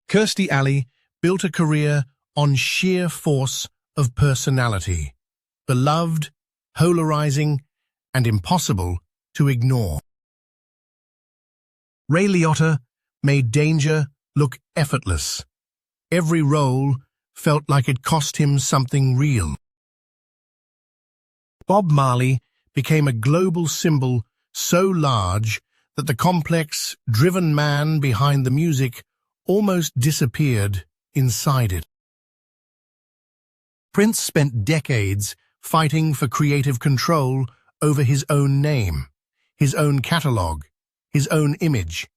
Kirstie Alley built a career on sheer force of personality, beloved, polarizing, and impossible to ignore. Ray Liotta made danger look effortless. Every role felt like it cost him something real. Bob Marley became a global symbol so large that the complex, driven man behind the music almost disappeared inside it. Prince spent decades fighting for creative control over his own name, his own catalogue, his own image,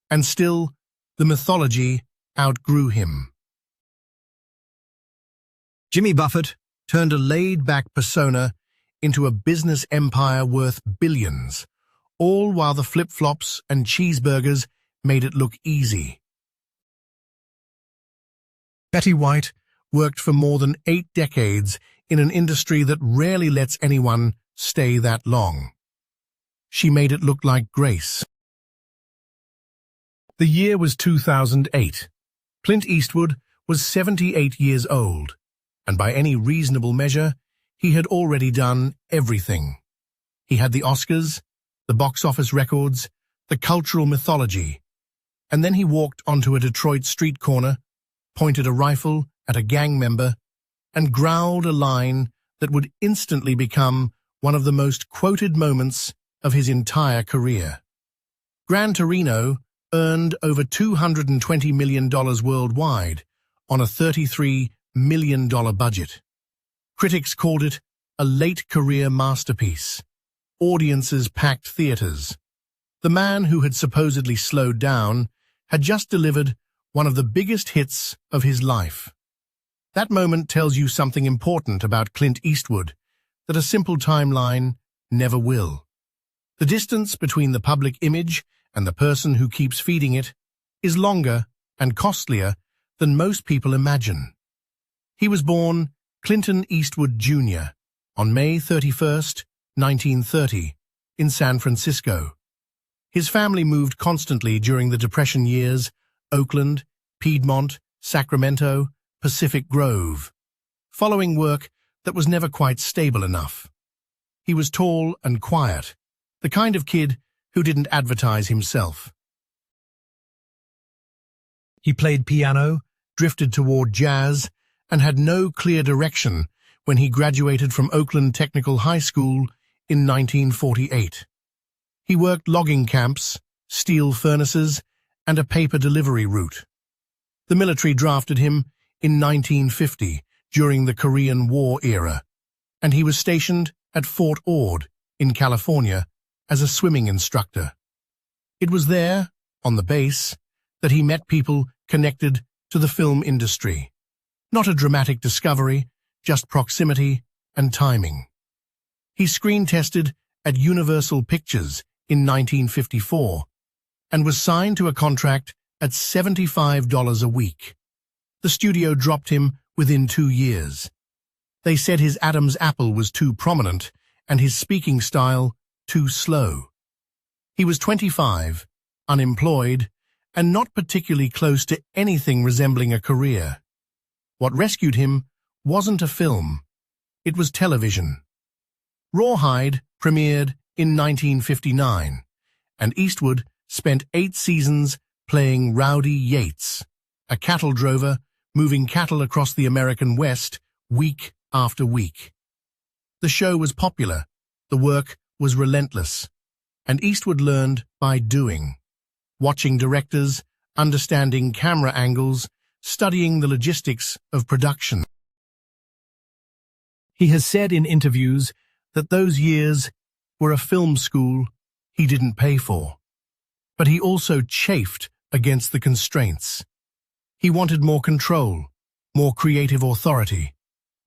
and still the mythology outgrew him. Jimmy Buffett turned a laid-back persona into a business empire worth billions, all while the flip-flops and cheeseburgers made it look easy. Betty White worked for more than 8 decades in an industry that rarely lets anyone stay that long. She made it look like grace. The year was 2008. Clint Eastwood was 78 years old, and by any reasonable measure, he had already done everything. He had the Oscars, the box office records, the cultural mythology, and then he walked onto a Detroit street corner, pointed a rifle at a gang member, and growled a line that would instantly become one of the most quoted moments of his entire career. Gran Torino earned over $220 million worldwide on a $33 million budget. Critics called it a late-career masterpiece. Audiences packed theaters. The man who had supposedly slowed down had just delivered one of the biggest hits of his life. That moment tells you something important about Clint Eastwood that a simple timeline never will. The distance between the public image and the person who keeps feeding it is longer and costlier than most people imagine. He was born Clinton Eastwood Jr. on May 31st, 1930, in San Francisco. His family moved constantly during the Depression years: Oakland, Piedmont, Sacramento, Pacific Grove, following work that was never quite stable enough. He was tall and quiet, the kind of kid who didn't advertise himself. He played piano, drifted toward jazz, and had no clear direction when he graduated from Oakland Technical High School in 1948. He worked logging camps, steel furnaces, and a paper delivery route. The military drafted him in 1950 during the Korean War era, and he was stationed at Fort Ord in California as a swimming instructor. It was there, on the base, that he met people connected to the film industry. Not a dramatic discovery, just proximity and timing. He screen-tested at Universal Pictures in 1954 and was signed to a contract at $75 a week. The studio dropped him within 2 years. They said his Adam's apple was too prominent and his speaking style too slow. He was 25, unemployed, and not particularly close to anything resembling a career. What rescued him wasn't a film, it was television. Rawhide premiered in 1959, and Eastwood spent 8 seasons playing Rowdy Yates, a cattle drover moving cattle across the American West week after week. The show was popular, the work was relentless, and Eastwood learned by doing, watching directors, understanding camera angles, studying the logistics of production. He has said in interviews that those years were a film school he didn't pay for, but he also chafed against the constraints. He wanted more control, more creative authority,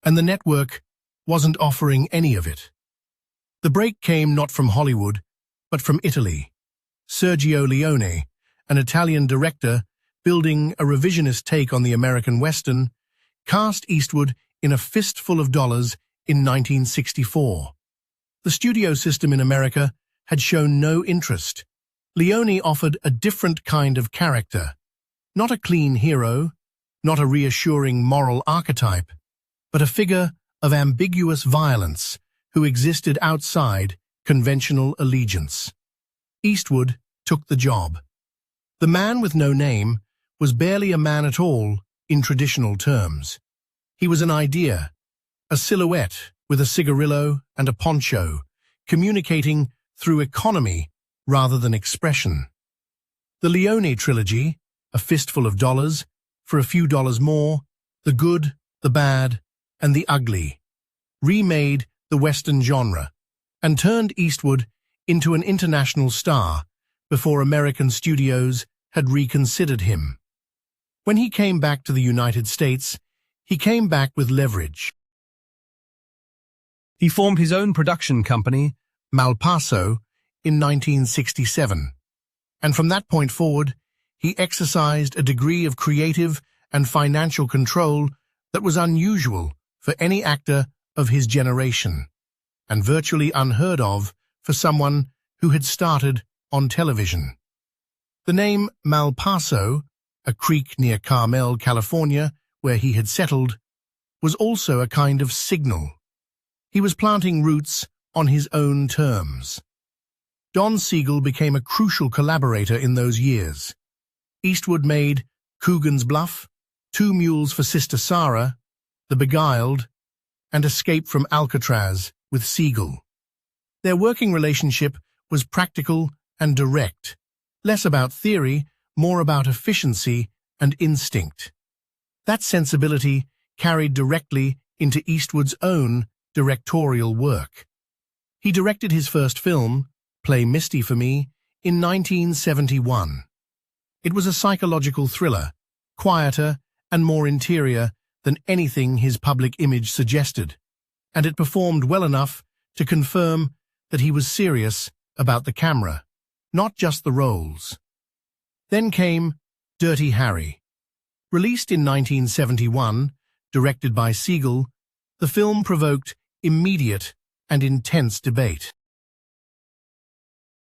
and the network wasn't offering any of it. The break came not from Hollywood, but from Italy. Sergio Leone, an Italian director building a revisionist take on the American Western, cast Eastwood in A Fistful of Dollars in 1964. The studio system in America had shown no interest. Leone offered a different kind of character, Not a clean hero, not a reassuring moral archetype, but a figure of ambiguous violence who existed outside conventional allegiance. Eastwood took the job. The man with no name was barely a man at all in traditional terms. He was an idea, a silhouette with a cigarillo and a poncho, communicating through economy rather than expression. The Leone trilogy, A Fistful of Dollars, For a Few Dollars More, The Good, the Bad, and the Ugly, remade the Western genre and turned Eastwood into an international star before American studios had reconsidered him. When he came back to the United States, he came back with leverage. He formed his own production company, Malpaso, in 1967, and from that point forward, he exercised a degree of creative and financial control that was unusual for any actor of his generation, and virtually unheard of for someone who had started on television. The name Malpaso, a creek near Carmel, California, where he had settled, was also a kind of signal. He was planting roots on his own terms. Don Siegel became a crucial collaborator in those years. Eastwood made Coogan's Bluff, Two Mules for Sister Sarah, The Beguiled, and Escape from Alcatraz with Siegel. Their working relationship was practical and direct, less about theory, more about efficiency and instinct. That sensibility carried directly into Eastwood's own directorial work. He directed his first film, Play Misty for Me, in 1971. It was a psychological thriller, quieter and more interior than anything his public image suggested, and it performed well enough to confirm that he was serious about the camera, not just the roles. Then came Dirty Harry. Released in 1971, directed by Siegel, the film provoked immediate and intense debate.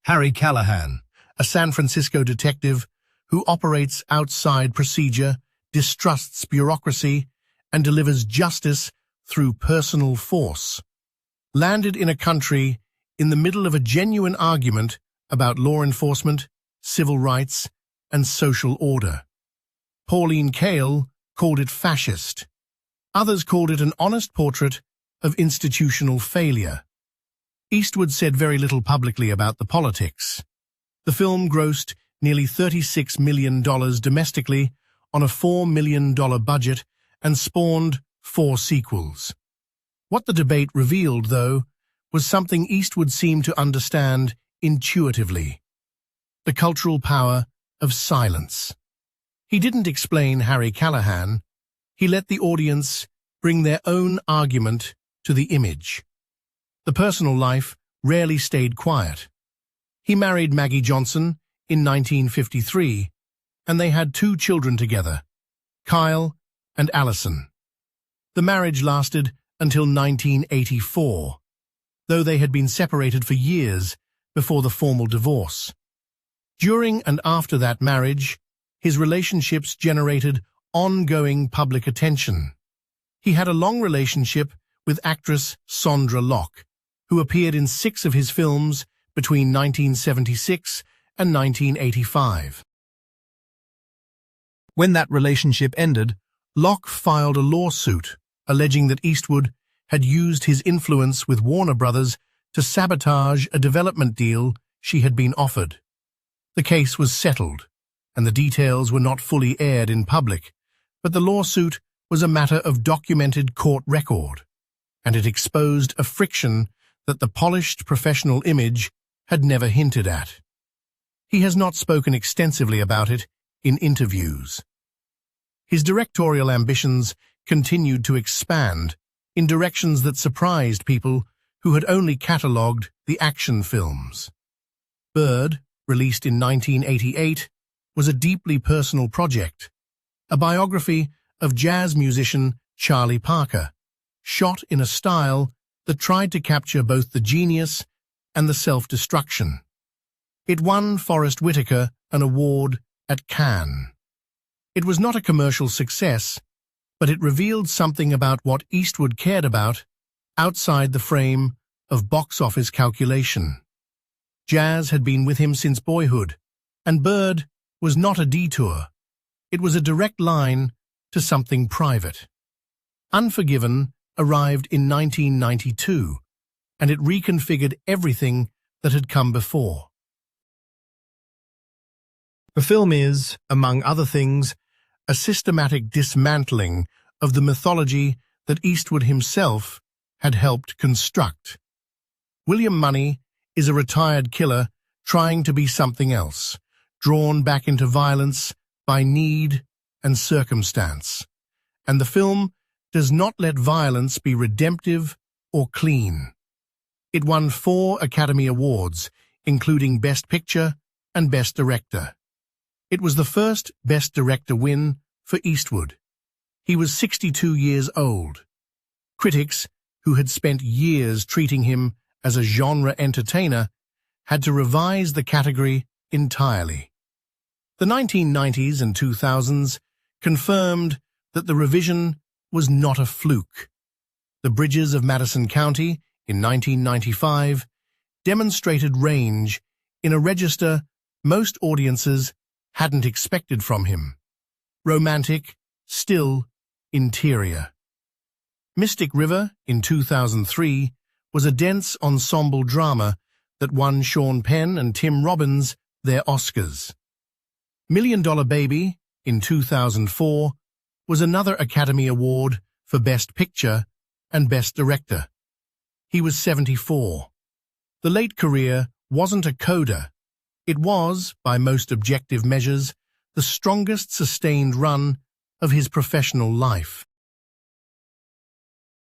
Harry Callahan, a San Francisco detective who operates outside procedure, distrusts bureaucracy, and delivers justice through personal force, landed in a country in the middle of a genuine argument about law enforcement, civil rights, and social order. Pauline Kael called it fascist. Others called it an honest portrait of institutional failure. Eastwood said very little publicly about the politics. The film grossed nearly $36 million domestically on a $4 million budget and spawned 4 sequels. What the debate revealed, though, was something Eastwood seemed to understand intuitively: the cultural power of silence. He didn't explain Harry Callahan. He let the audience bring their own argument to the image. The personal life rarely stayed quiet. He married Maggie Johnson in 1953, and they had 2 children together, Kyle and Allison. The marriage lasted until 1984, though they had been separated for years before the formal divorce. During and after that marriage, his relationships generated ongoing public attention. He had a long relationship with actress Sondra Locke, who appeared in 6 of his films between 1976 and 1985. When that relationship ended, Locke filed a lawsuit alleging that Eastwood had used his influence with Warner Brothers to sabotage a development deal she had been offered. The case was settled, and the details were not fully aired in public, but the lawsuit was a matter of documented court record, and it exposed a friction that the polished professional image had never hinted at. He has not spoken extensively about it in interviews. His directorial ambitions continued to expand in directions that surprised people who had only catalogued the action films. Bird, released in 1988, was a deeply personal project, a biography of jazz musician Charlie Parker, shot in a style that tried to capture both the genius and the self-destruction. It won Forrest Whitaker an award at Cannes. It was not a commercial success, but it revealed something about what Eastwood cared about outside the frame of box office calculation. Jazz had been with him since boyhood, and Bird was not a detour. It was a direct line to something private. Unforgiven arrived in 1992, and it reconfigured everything that had come before. The film is, among other things, a systematic dismantling of the mythology that Eastwood himself had helped construct. William Money is a retired killer trying to be something else, drawn back into violence by need and circumstance. And the film does not let violence be redemptive or clean. It won 4 Academy Awards, including Best Picture and Best Director. It was the first Best Director win for Eastwood. He was 62 years old. Critics, who had spent years treating him as a genre entertainer, had to revise the category entirely. The 1990s and 2000s confirmed that the revision was not a fluke. The Bridges of Madison County, in 1995, demonstrated range in a register most audiences hadn't expected from him. Romantic, still, interior. Mystic River, in 2003, was a dense ensemble drama that won Sean Penn and Tim Robbins their Oscars. $1 Million Baby, in 2004, was another Academy Award for Best Picture and Best Director. He was 74. The late career wasn't a coda. It was, by most objective measures, the strongest sustained run of his professional life.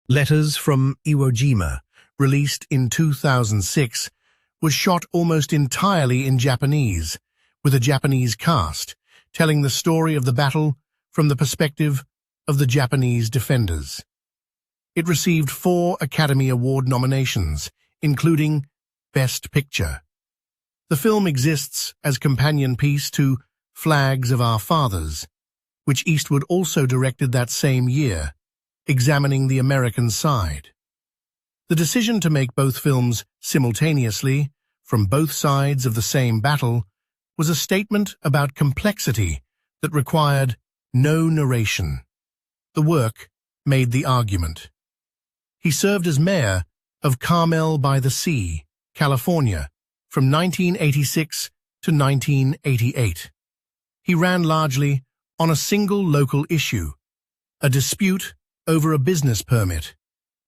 Letters from Iwo Jima, released in 2006, was shot almost entirely in Japanese, with a Japanese cast, telling the story of the battle from the perspective of the Japanese defenders. It received 4 Academy Award nominations, including Best Picture. The film exists as companion piece to Flags of Our Fathers, which Eastwood also directed that same year, examining the American side. The decision to make both films simultaneously, from both sides of the same battle, was a statement about complexity that required no narration. The work made the argument. He served as mayor of Carmel by the Sea, California, from 1986 to 1988. He ran largely on a single local issue, a dispute over a business permit,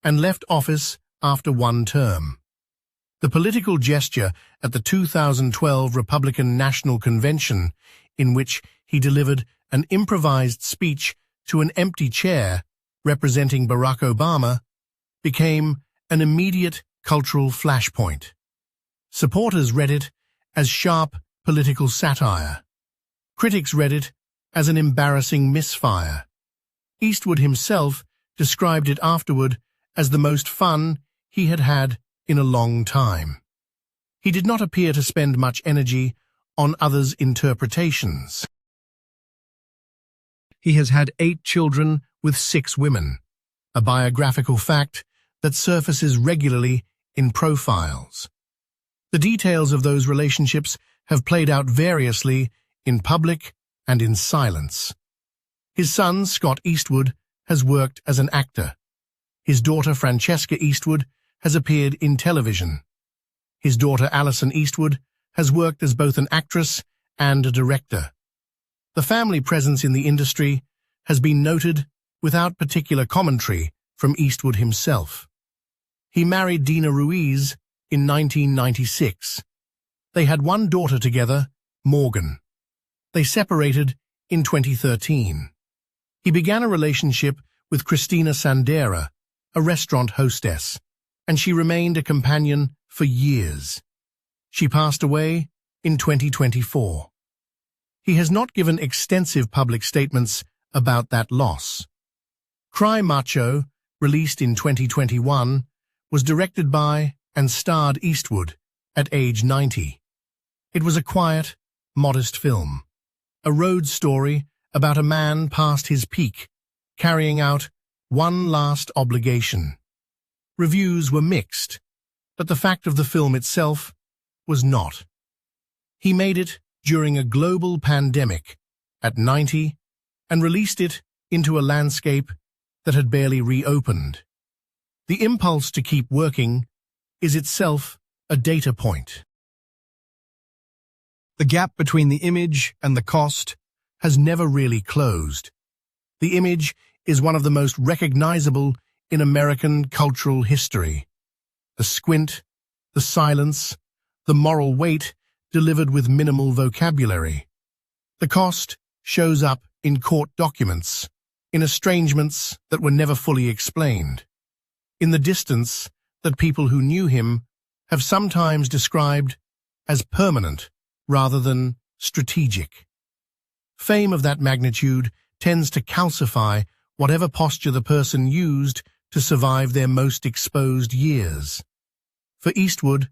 and left office after 1 term. The political gesture at the 2012 Republican National Convention, in which he delivered an improvised speech to an empty chair representing Barack Obama, became an immediate cultural flashpoint. Supporters read it as sharp political satire. Critics read it as an embarrassing misfire. Eastwood himself described it afterward as the most fun he had had in a long time. He did not appear to spend much energy on others' interpretations. He has had 8 children with 6 women, a biographical fact that surfaces regularly in profiles. The details of those relationships have played out variously in public and in silence. His son, Scott Eastwood, has worked as an actor. His daughter, Francesca Eastwood, has appeared in television. His daughter, Alison Eastwood, has worked as both an actress and a director. The family presence in the industry has been noted without particular commentary from Eastwood himself. He married Dina Ruiz in 1996. They had 1 daughter together, Morgan. They separated in 2013. He began a relationship with Christina Sandera, a restaurant hostess, and she remained a companion for years. She passed away in 2024. He has not given extensive public statements about that loss. Cry Macho, released in 2021, was directed by and starred Eastwood at age 90. It was a quiet, modest film, a road story about a man past his peak, carrying out one last obligation. Reviews were mixed, but the fact of the film itself was not. He made it during a global pandemic at 90 and released it into a landscape that had barely reopened. The impulse to keep working is itself a data point. The gap between the image and the cost has never really closed. The image is one of the most recognizable in American cultural history. The squint, the silence, the moral weight delivered with minimal vocabulary. The cost shows up in court documents, in estrangements that were never fully explained, in the distance that people who knew him have sometimes described as permanent rather than strategic. Fame of that magnitude tends to calcify whatever posture the person used to survive their most exposed years. For Eastwood,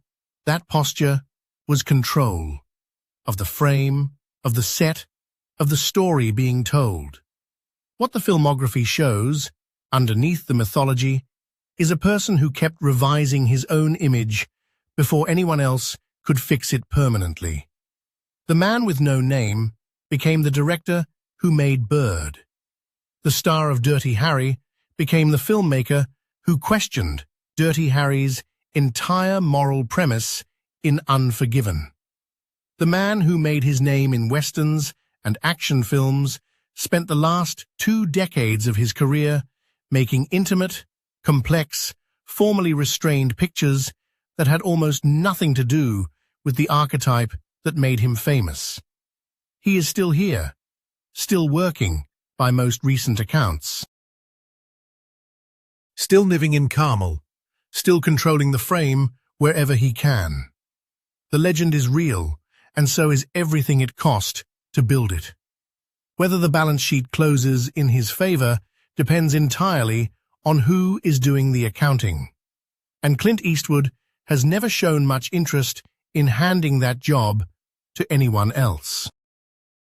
that posture was control of the frame, of the set, of the story being told. What the filmography shows, underneath the mythology, is a person who kept revising his own image before anyone else could fix it permanently. The man with no name became the director who made Bird. The star of Dirty Harry became the filmmaker who questioned Dirty Harry's entire moral premise in Unforgiven. The man who made his name in westerns and action films spent the last 2 decades of his career making intimate, complex, formally restrained pictures that had almost nothing to do with the archetype that made him famous. He is still here, still working by most recent accounts. Still living in Carmel, still controlling the frame wherever he can. The legend is real, and so is everything it cost to build it. Whether the balance sheet closes in his favor depends entirely on who is doing the accounting. And Clint Eastwood has never shown much interest in handing that job to anyone else.